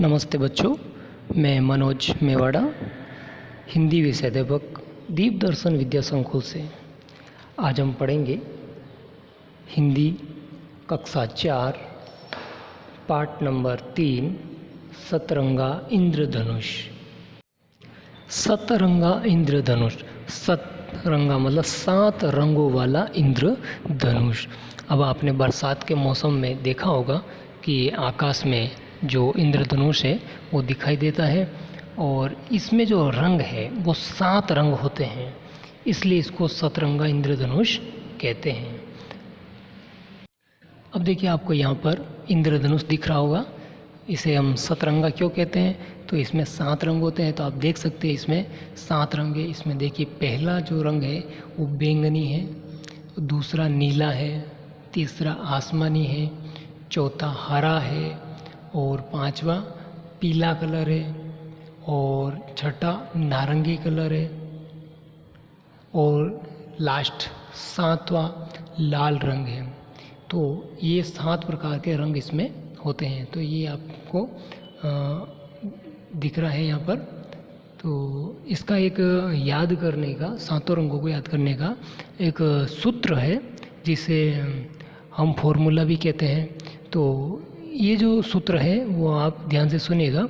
नमस्ते बच्चों, मैं मनोज मेवाड़ा, हिंदी विषय अध्यापक दीप दर्शन विद्या संकुल से। आज हम पढ़ेंगे हिंदी कक्षा 4 पाठ नंबर 3 सतरंगा इंद्रधनुष। सतरंगा इंद्रधनुष, सतरंगा मतलब 7 रंगों वाला इंद्रधनुष। अब आपने बरसात के मौसम में देखा होगा कि आकाश में जो इंद्रधनुष है वो दिखाई देता है और इसमें जो रंग है वो 7 रंग होते हैं, इसलिए इसको सतरंगा इंद्रधनुष कहते हैं। अब देखिए, आपको यहाँ पर इंद्रधनुष दिख रहा होगा। इसे हम सतरंगा क्यों कहते हैं? तो इसमें 7 रंग होते हैं। तो आप देख सकते हैं इसमें 7 रंग है। इसमें देखिए, पहला जो रंग है वो बैंगनी है, दूसरा नीला है, तीसरा आसमानी है, चौथा हरा है और 5वां पीला कलर है और छठा नारंगी कलर है और लास्ट 7वां लाल रंग है। तो ये 7 प्रकार के रंग इसमें होते हैं। तो ये आपको दिख रहा है यहाँ पर। तो इसका एक याद करने का, 7 रंगों को याद करने का एक सूत्र है जिसे हम फॉर्मूला भी कहते हैं। तो ये जो सूत्र है वो आप ध्यान से सुनिएगा।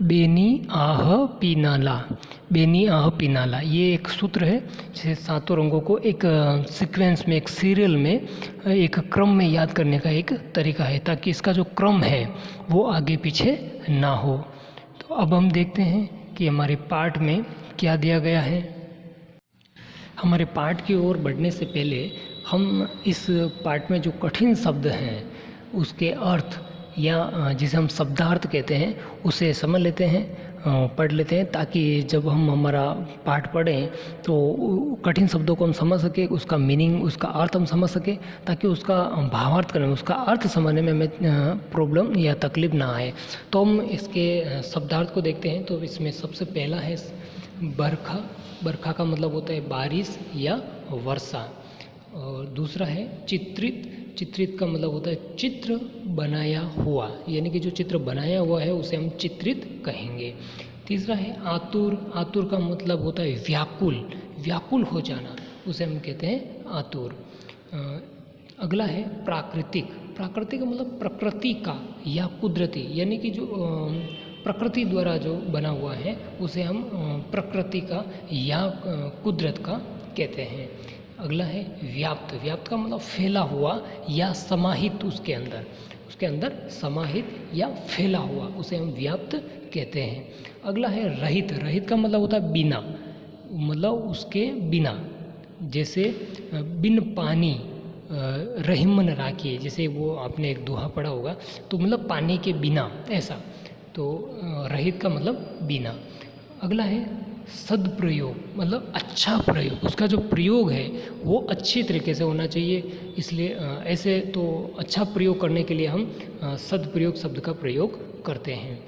बेनी आह पीनाला, बेनी आह पीनाला, ये एक सूत्र है जिसे 7 रंगों को एक सीक्वेंस में, एक सीरियल में, एक क्रम में याद करने का एक तरीका है, ताकि इसका जो क्रम है वो आगे पीछे ना हो। तो अब हम देखते हैं कि हमारे पाठ में क्या दिया गया है। हमारे पाठ की ओर बढ़ने से पहले हम इस पाठ में जो कठिन शब्द हैं उसके अर्थ या जिसे हम शब्दार्थ कहते हैं उसे समझ लेते हैं, पढ़ लेते हैं, ताकि जब हम हमारा पाठ पढ़ें तो कठिन शब्दों को हम समझ सकें, उसका मीनिंग, उसका अर्थ हम समझ सकें, ताकि उसका भावार्थ करने में, उसका अर्थ समझने में हमें प्रॉब्लम या तकलीफ ना आए। तो हम इसके शब्दार्थ को देखते हैं। तो इसमें सबसे पहला है बरखा। बरखा का मतलब होता है बारिश या वर्षा। और दूसरा है चित्रित। चित्रित का मतलब होता है चित्र बनाया हुआ, यानी कि जो चित्र बनाया हुआ है उसे हम चित्रित कहेंगे। तीसरा है आतुर। आतुर का मतलब होता है व्याकुल, व्याकुल हो जाना, उसे हम कहते हैं आतुर। अगला है प्राकृतिक। प्राकृतिक का मतलब प्रकृति का या कुदरती, यानी कि जो प्रकृति द्वारा जो बना हुआ है उसे हम प्रकृति का या कुदरत का कहते हैं। अगला है व्याप्त। व्याप्त का मतलब फैला हुआ या समाहित, उसके अंदर समाहित या फैला हुआ, उसे हम व्याप्त कहते हैं। अगला है रहित। रहित का मतलब होता है बिना, मतलब उसके बिना, जैसे बिन पानी रहीमन राखिए, जैसे वो आपने एक दोहा पढ़ा होगा, तो मतलब पानी के बिना, ऐसा। तो रहित का मतलब बिना। अगला है सदप्रयोग, मतलब अच्छा प्रयोग, उसका जो प्रयोग है वो अच्छी तरीके से होना चाहिए, इसलिए ऐसे तो अच्छा प्रयोग करने के लिए हम सदप्रयोग शब्द का प्रयोग करते हैं।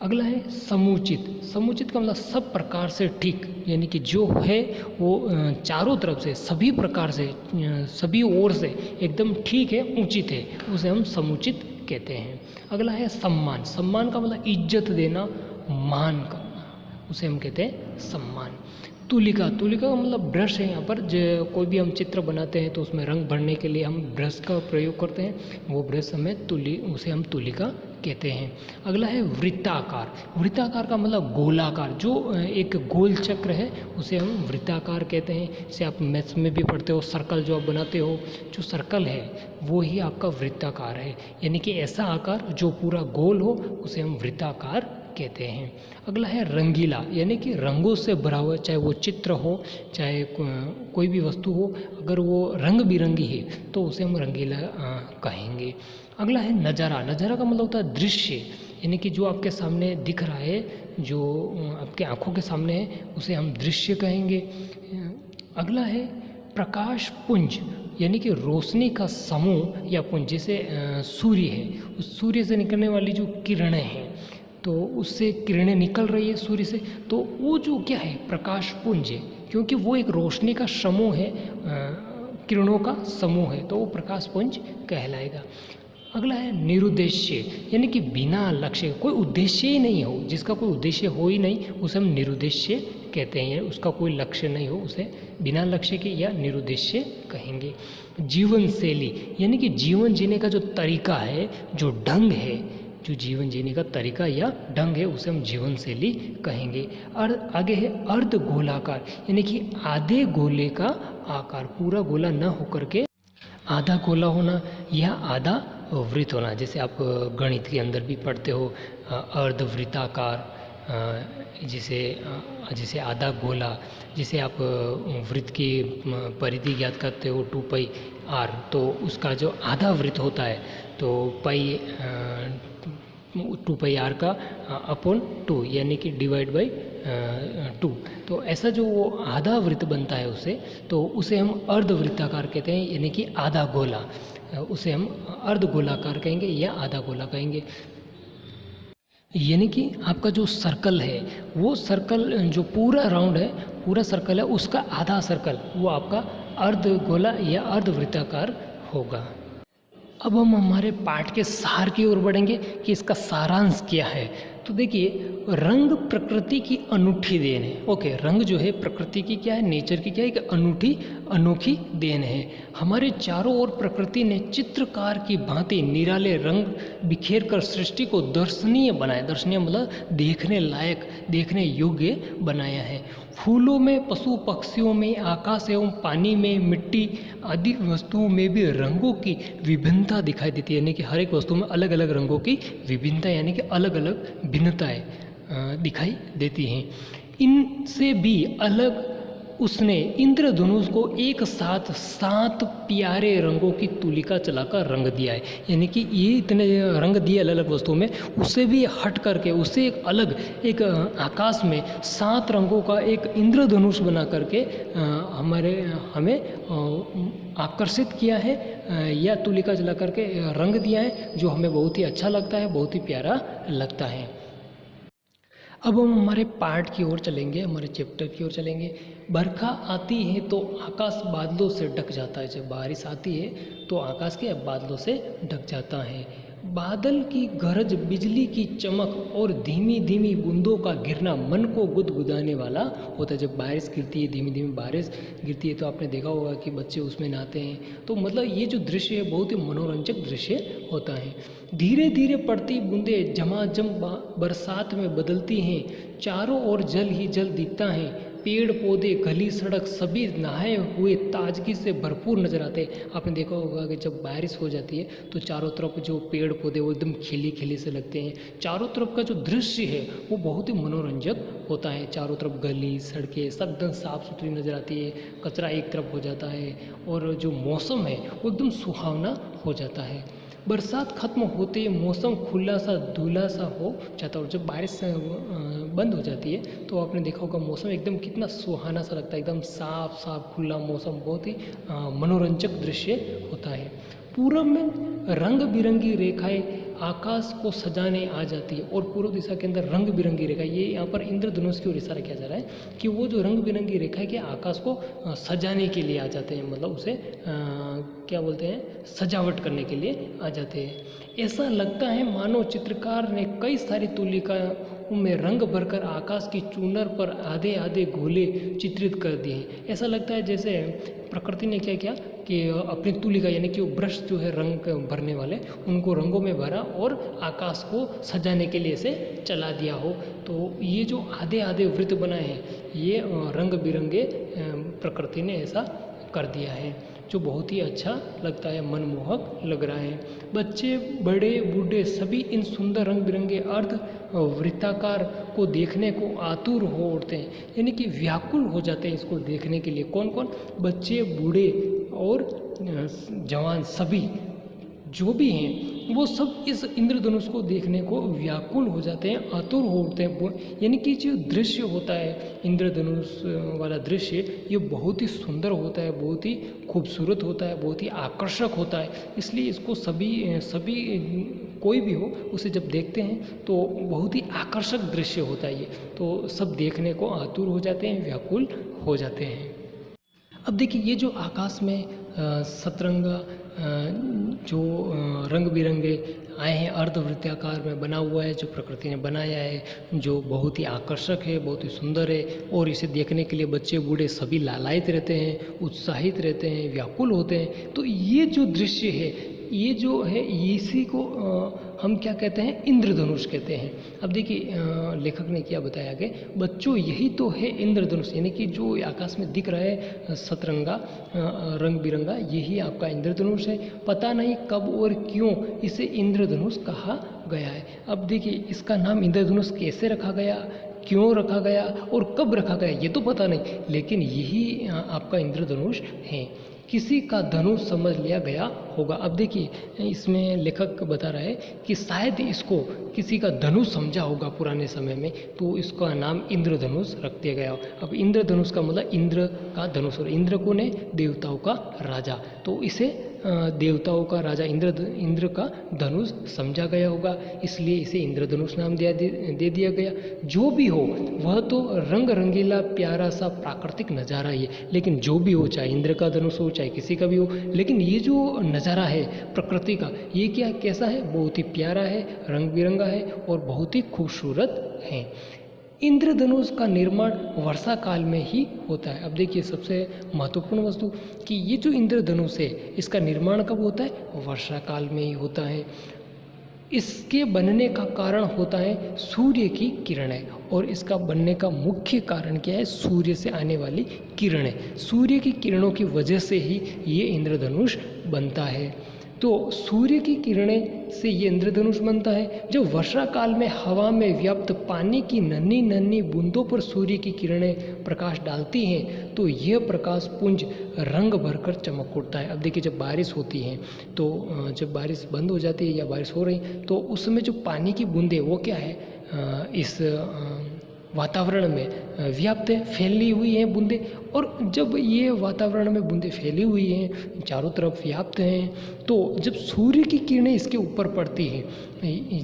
अगला है समुचित। समुचित का मतलब सब प्रकार से ठीक, यानी कि जो है वो चारों तरफ से, सभी प्रकार से, सभी ओर से एकदम ठीक है, उचित है, उसे हम समुचित कहते हैं। अगला है सम्मान। सम्मान का मतलब इज्जत देना, मान करना, उसे हम कहते हैं सम्मान। तुलिका। तुलिका का मतलब ब्रश है। यहाँ पर जो कोई भी हम चित्र बनाते हैं तो उसमें रंग भरने के लिए हम ब्रश का प्रयोग करते हैं, वो ब्रश उसे हम तुलिका कहते हैं। अगला है वृत्ताकार। वृत्ताकार का मतलब गोलाकार, जो एक गोल चक्र है उसे हम वृत्ताकार कहते हैं। जैसे आप मैथ्स में भी पढ़ते हो, सर्कल जो आप बनाते हो, जो सर्कल है वो ही आपका वृत्ताकार है, यानी कि ऐसा आकार जो पूरा गोल हो उसे हम वृत्ताकार कहते हैं। अगला है रंगीला, यानी कि रंगों से भरा हुआ, चाहे वो चित्र हो, चाहे कोई भी वस्तु हो, अगर वो रंग बिरंगी है तो उसे हम रंगीला कहेंगे। अगला है नज़ारा। नज़ारा का मतलब होता है दृश्य, यानी कि जो आपके सामने दिख रहा है, जो आपके आँखों के सामने है, उसे हम दृश्य कहेंगे। अगला है प्रकाश पुंज, यानी कि रोशनी का समूह या पुंज। जैसे सूर्य है, उस सूर्य से निकलने वाली जो किरणें हैं, तो उससे किरणें निकल रही है सूर्य से, तो वो जो क्या है, प्रकाश पुंज है, क्योंकि वो एक रोशनी का समूह है, किरणों का समूह है, तो वो प्रकाश पुंज कहलाएगा। अगला है निरुद्देश्य, यानी कि बिना लक्ष्य, कोई उद्देश्य ही नहीं हो, जिसका कोई उद्देश्य हो ही नहीं उसे हम निरुद्देश्य कहते हैं। उसका कोई लक्ष्य नहीं हो उसे बिना लक्ष्य के या निरुद्देश्य कहेंगे। जीवन शैली, यानी कि जीवन जीने का जो तरीका है, जो ढंग है, जो जीवन जीने का तरीका या ढंग है उसे हम जीवन शैली कहेंगे। और आगे है अर्ध गोलाकार, यानी कि आधे गोले का आकार, पूरा गोला न होकर के आधा गोला होना या आधा वृत्त होना। जैसे आप गणित के अंदर भी पढ़ते हो अर्धवृत्ताकार, जिसे आधा गोला, जिसे आप वृत्त की परिधि ज्ञात करते हो 2πr, तो उसका जो आधा वृत्त होता है तो पाई 2πr का अपॉन 2, यानी कि डिवाइड बाई 2। तो ऐसा जो वो आधा वृत्त बनता है उसे हम अर्धवृत्ताकार कहते हैं, यानी कि आधा गोला, उसे हम अर्ध गोलाकार कहेंगे या आधा गोला कहेंगे। यानी कि आपका जो सर्कल है, वो सर्कल जो पूरा राउंड है, पूरा सर्कल है, उसका आधा सर्कल वो आपका अर्ध गोला या अर्धवृत्ताकार होगा। अब हम हमारे पाठ के सार की ओर बढ़ेंगे कि इसका सारांश क्या है। तो देखिए, रंग प्रकृति की अनूठी देन है। ओके, रंग जो है प्रकृति की क्या है, नेचर की क्या है, कि अनोखी देन है। हमारे चारों ओर प्रकृति ने चित्रकार की भांति निराले रंग बिखेर कर सृष्टि को दर्शनीय बनाया। दर्शनीय मतलब देखने लायक, देखने योग्य बनाया है। फूलों में, पशु पक्षियों में, आकाश एवं पानी में, मिट्टी आदि वस्तुओं में भी रंगों की विभिन्नता दिखाई देती है। यानी कि हर एक वस्तु में अलग अलग रंगों की विभिन्नता, यानी कि अलग अलग भिन्नताएं दिखाई देती हैं। इनसे भी अलग उसने इंद्रधनुष को एक साथ 7 प्यारे रंगों की तुलिका चलाकर रंग दिया है। यानी कि ये इतने रंग दिए अलग अलग वस्तुओं में, उससे भी हट करके उससे एक अलग एक आकाश में 7 रंगों का एक इंद्रधनुष बना करके हमें आकर्षित किया है या तुलिका चला करके रंग दिया है, जो हमें बहुत ही अच्छा लगता है, बहुत ही प्यारा लगता है। अब हम हमारे पाठ की ओर चलेंगे, हमारे चैप्टर की ओर चलेंगे। बरखा आती है तो आकाश बादलों से ढक जाता है। जब बारिश आती है तो आकाश के बादलों से ढक जाता है। बादल की गरज, बिजली की चमक और धीमी धीमी बूंदों का गिरना मन को गुदगुदाने वाला होता है। जब बारिश गिरती है, धीमी धीमी बारिश गिरती है, तो आपने देखा होगा कि बच्चे उसमें नहाते हैं। तो मतलब ये जो दृश्य है बहुत ही मनोरंजक दृश्य होता है। धीरे धीरे पड़ती बूंदें झमाझम बरसात में बदलती हैं। चारों ओर जल ही जल दिखता है। पेड़ पौधे, गली सड़क सभी नहाए हुए ताजगी से भरपूर नजर आते हैं। आपने देखा होगा कि जब बारिश हो जाती है तो चारों तरफ जो पेड़ पौधे वो एकदम खिली खिली से लगते हैं। चारों तरफ का जो दृश्य है वो बहुत ही मनोरंजक होता है। चारों तरफ गली सड़कें सब एकदम साफ सुथरी नजर आती है, कचरा एक तरफ हो जाता है और जो मौसम है वो एकदम सुहावना हो जाता है। बरसात खत्म होते ही मौसम खुला सा धुला सा हो जाता है और जब बारिश बंद हो जाती है तो आपने देखा होगा मौसम एकदम कितना सुहाना सा लगता है, एकदम साफ साफ खुला मौसम, बहुत ही मनोरंजक दृश्य होता है। पूरब में रंग बिरंगी रेखाएं आकाश को सजाने आ जाती है और पूर्व दिशा के अंदर रंग बिरंगी रेखा, ये यहाँ पर इंद्रधनुष की ओर इशारा किया जा रहा है कि वो जो रंग बिरंगी रेखा है कि आकाश को सजाने के लिए आ जाते हैं, मतलब उसे क्या बोलते हैं, सजावट करने के लिए आ जाते हैं। ऐसा लगता है मानो चित्रकार ने कई सारी तुलिका में रंग भरकर आकाश की चूनर पर आधे आधे गोले चित्रित कर दिए हैं। ऐसा लगता है जैसे प्रकृति ने क्या किया कि अपनी तुलिका यानी कि वो ब्रश जो है रंग भरने वाले उनको रंगों में भरा और आकाश को सजाने के लिए इसे चला दिया हो। तो ये जो आधे आधे वृत्त बनाए हैं ये रंग बिरंगे प्रकृति ने ऐसा कर दिया है, जो बहुत ही अच्छा लगता है, मनमोहक लग रहा है। बच्चे बड़े बूढ़े सभी इन सुंदर रंग बिरंगे अर्ध वृत्ताकार को देखने को आतुर हो उठते हैं, यानी कि व्याकुल हो जाते हैं इसको देखने के लिए। कौन कौन? बच्चे, बूढ़े और जवान, सभी जो भी हैं वो सब इस इंद्रधनुष को देखने को व्याकुल हो जाते हैं, आतुर हो उठते हैं। यानी कि जो दृश्य होता है इंद्रधनुष वाला दृश्य, ये बहुत ही सुंदर होता है, बहुत ही खूबसूरत होता है, बहुत ही आकर्षक होता है। इसलिए इसको सभी कोई भी हो उसे जब देखते हैं तो बहुत ही आकर्षक दृश्य होता है ये, तो सब देखने को आतुर हो जाते हैं, व्याकुल हो जाते हैं। अब देखिए ये जो आकाश में सतरंगा जो रंग बिरंगे आए हैं, अर्धवृत्ताकार में बना हुआ है, जो प्रकृति ने बनाया है, जो बहुत ही आकर्षक है, बहुत ही सुंदर है और इसे देखने के लिए बच्चे बूढ़े सभी लालायित रहते हैं, उत्साहित रहते हैं, व्याकुल होते हैं। तो ये जो दृश्य है, ये जो है, इसी को हम क्या कहते हैं, इंद्रधनुष कहते हैं। अब देखिए लेखक ने क्या बताया कि बच्चों यही तो है इंद्रधनुष, यानी कि जो आकाश में दिख रहा है सतरंगा रंग बिरंगा, यही आपका इंद्रधनुष है। पता नहीं कब और क्यों इसे इंद्रधनुष कहा गया है। अब देखिए इसका नाम इंद्रधनुष कैसे रखा गया, क्यों रखा गया और कब रखा गया ये तो पता नहीं, लेकिन यही आपका इंद्रधनुष है। किसी का धनुष समझ लिया गया होगा। अब देखिए इसमें लेखक बता रहा है कि शायद इसको किसी का धनुष समझा होगा पुराने समय में, तो इसका नाम इंद्रधनुष रख दिया गया। अब इंद्रधनुष का मतलब इंद्र का धनुष, और इंद्र कौन है, देवताओं का राजा, तो इसे देवताओं का राजा इंद्र का धनुष समझा गया होगा, इसलिए इसे इंद्रधनुष नाम दे दिया गया। जो भी हो वह तो रंग रंगीला प्यारा सा प्राकृतिक नज़ारा ही है, लेकिन जो भी हो, चाहे इंद्र का धनुष हो चाहे किसी का भी हो, लेकिन ये जो नज़ारा है प्रकृति का, ये क्या कैसा है, बहुत ही प्यारा है, रंग बिरंगा है और बहुत ही खूबसूरत है। इंद्रधनुष का निर्माण वर्षा काल में ही होता है। अब देखिए सबसे महत्वपूर्ण वस्तु कि ये जो इंद्रधनुष है इसका निर्माण कब होता है, वर्षा काल में ही होता है। इसके बनने का कारण होता है सूर्य की किरणें, और इसका बनने का मुख्य कारण क्या है, सूर्य से आने वाली किरणें। सूर्य की किरणों की वजह से ही ये इंद्रधनुष बनता है। तो सूर्य की किरणें से ये इंद्रधनुष बनता है। जब वर्षा काल में हवा में व्याप्त पानी की नन्ही नन्ही बूंदों पर सूर्य की किरणें प्रकाश डालती हैं तो यह प्रकाश पुंज रंग भरकर चमक उठता है। अब देखिए जब बारिश होती है तो जब बारिश बंद हो जाती है या बारिश हो रही तो उस समय जो पानी की बूंदें वो क्या है, इस वातावरण में व्याप्त है, फैली हुई हैं बूंदें, और जब ये वातावरण में बूंदें फैली हुई हैं, चारों तरफ व्याप्त हैं, तो जब सूर्य की किरणें इसके ऊपर पड़ती हैं,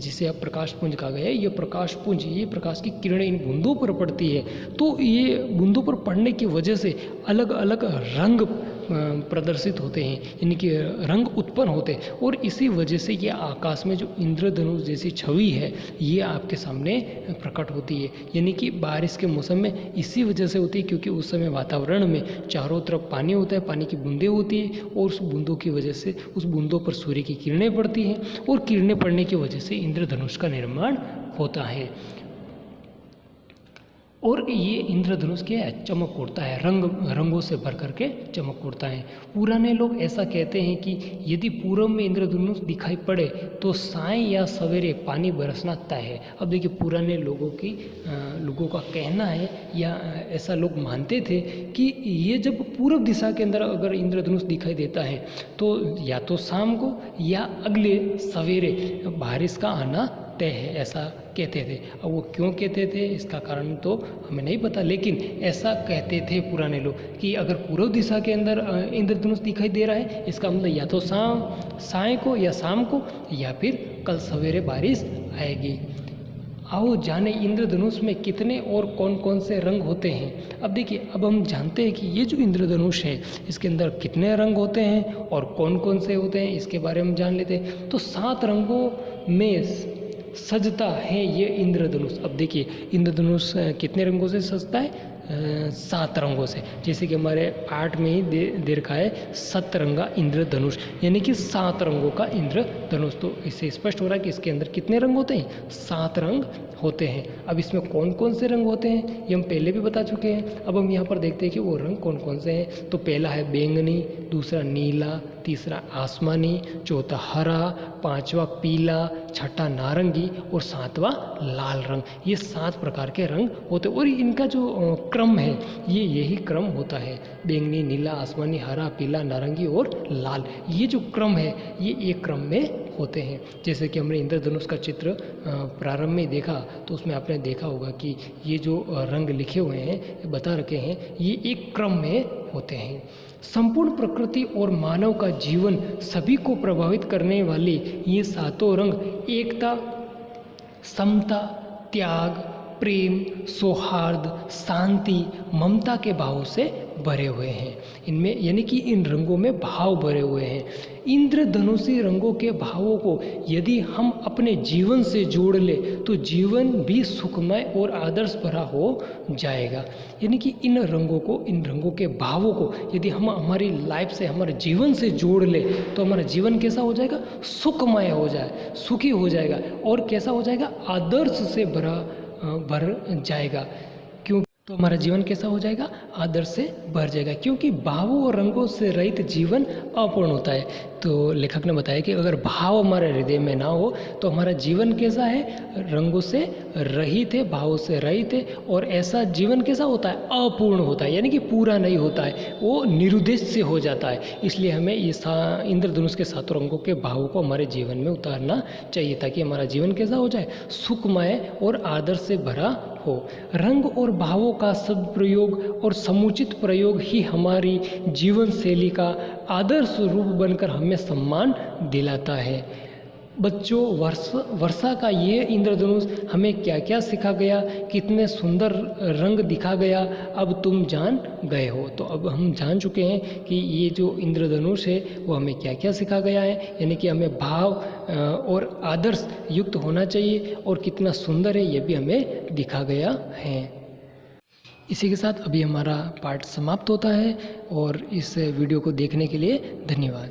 जिसे अब प्रकाश पुंज कहा गया है, ये प्रकाश पुंज, ये प्रकाश की किरणें इन बूंदों पर पड़ती है, तो ये बूंदों पर पड़ने की वजह से अलग अलग रंग प्रदर्शित होते हैं, यानी कि रंग उत्पन्न होते हैं, और इसी वजह से ये आकाश में जो इंद्रधनुष जैसी छवि है ये आपके सामने प्रकट होती है। यानी कि बारिश के मौसम में इसी वजह से होती है क्योंकि उस समय वातावरण में चारों तरफ पानी होता है, पानी की बूंदें होती है, और उस बूंदों की वजह से उस बूंदों पर सूर्य की किरणें पड़ती हैं, और किरणें पड़ने की वजह से इंद्रधनुष का निर्माण होता है। और ये इंद्रधनुष क्या है, चमक उठता है, रंगों से भर करके चमक उठता है। पुराने लोग ऐसा कहते हैं कि यदि पूरब में इंद्रधनुष दिखाई पड़े तो साय या सवेरे पानी बरसना तय है। अब देखिए पुराने लोगों का कहना है या ऐसा लोग मानते थे कि ये जब पूर्व दिशा के अंदर अगर इंद्रधनुष दिखाई देता है तो या तो शाम को या अगले सवेरे बारिश का आना तय है, ऐसा कहते थे। अब वो क्यों कहते थे इसका कारण तो हमें नहीं पता, लेकिन ऐसा कहते थे पुराने लोग कि अगर पूर्व दिशा के अंदर इंद्रधनुष दिखाई दे रहा है इसका मतलब या तो साय को या शाम को या फिर कल सवेरे बारिश आएगी। आओ जाने इंद्रधनुष में कितने और कौन कौन से रंग होते हैं। अब देखिए अब हम जानते हैं कि ये जो इंद्रधनुष है इसके अंदर कितने रंग होते हैं और कौन कौन से होते हैं, इसके बारे में जान लेते हैं। तो 7 रंगों में सजता है ये इंद्रधनुष। अब देखिए इंद्रधनुष कितने रंगों से सजता है, 7 रंगों से। जैसे कि हमारे 8 में ही दे रखा है सतरंगा इंद्रधनुष, यानी कि 7 रंगों का इंद्रधनुष। तो इससे स्पष्ट हो रहा है कि इसके अंदर कितने रंग होते हैं, 7 रंग होते हैं। अब इसमें कौन कौन से रंग होते हैं ये हम पहले भी बता चुके हैं। अब हम यहाँ पर देखते हैं कि वो रंग कौन कौन से हैं। तो पहला है बैंगनी, दूसरा नीला, तीसरा आसमानी, चौथा हरा, 5वां पीला, छठा नारंगी और 7वां लाल रंग। ये 7 प्रकार के रंग होते हैं और इनका जो क्रम है ये यही क्रम होता है, बैंगनी, नीला, आसमानी, हरा, पीला, नारंगी और लाल। ये जो क्रम है ये एक क्रम में होते हैं। जैसे कि हमने इंद्रधनुष का चित्र प्रारंभ में देखा तो उसमें आपने देखा होगा कि ये जो रंग लिखे हुए हैं बता रखे हैं ये एक क्रम में होते हैं। संपूर्ण प्रकृति और मानव का जीवन सभी को प्रभावित करने वाले ये 7 रंग एकता, समता, त्याग, प्रेम, सौहार्द, शांति, ममता के भावों से भरे हुए हैं। इनमें यानी कि इन रंगों में भाव भरे हुए हैं। इंद्रधनुषी रंगों के भावों को यदि हम अपने जीवन से जोड़ ले तो जीवन भी सुखमय और आदर्श भरा हो जाएगा। यानी कि इन रंगों के भावों को यदि हम हमारी लाइफ से, हमारे जीवन से जोड़ ले तो हमारा जीवन कैसा हो जाएगा? सुखमय हो जाए, सुखी हो जाएगा और कैसा हो जाएगा? आदर्श से भर जाएगा। क्यों? तो हमारा जीवन कैसा हो जाएगा? आदर्श से भर जाएगा, क्योंकि भावों और रंगों से रहित जीवन अपूर्ण होता है। तो लेखक ने बताया कि अगर भाव हमारे हृदय में ना हो तो हमारा जीवन कैसा है? रंगों से रहित है, भावों से रहित है, और ऐसा जीवन कैसा होता है? अपूर्ण होता है, यानी कि पूरा नहीं होता है, वो निरुद्देश्य से हो जाता है। इसलिए हमें इस इंद्रधनुष के 7 रंगों के भावों को हमारे जीवन में उतारना चाहिए ताकि हमारा जीवन कैसा हो जाए? सुखमय और आदर्श से भरा हो। रंग और भावों का सदप्रयोग और समुचित प्रयोग ही हमारी जीवन शैली का आदर्श रूप बनकर हमें सम्मान दिलाता है। बच्चों, वर्षा का ये इंद्रधनुष हमें क्या क्या सिखा गया, कितने सुंदर रंग दिखा गया, अब तुम जान गए हो। तो अब हम जान चुके हैं कि ये जो इंद्रधनुष है वो हमें क्या क्या सिखा गया है, यानी कि हमें भाव और आदर्श युक्त होना चाहिए और कितना सुंदर है ये भी हमें दिखा गया है। इसी के साथ अभी हमारा पाठ समाप्त होता है और इस वीडियो को देखने के लिए धन्यवाद।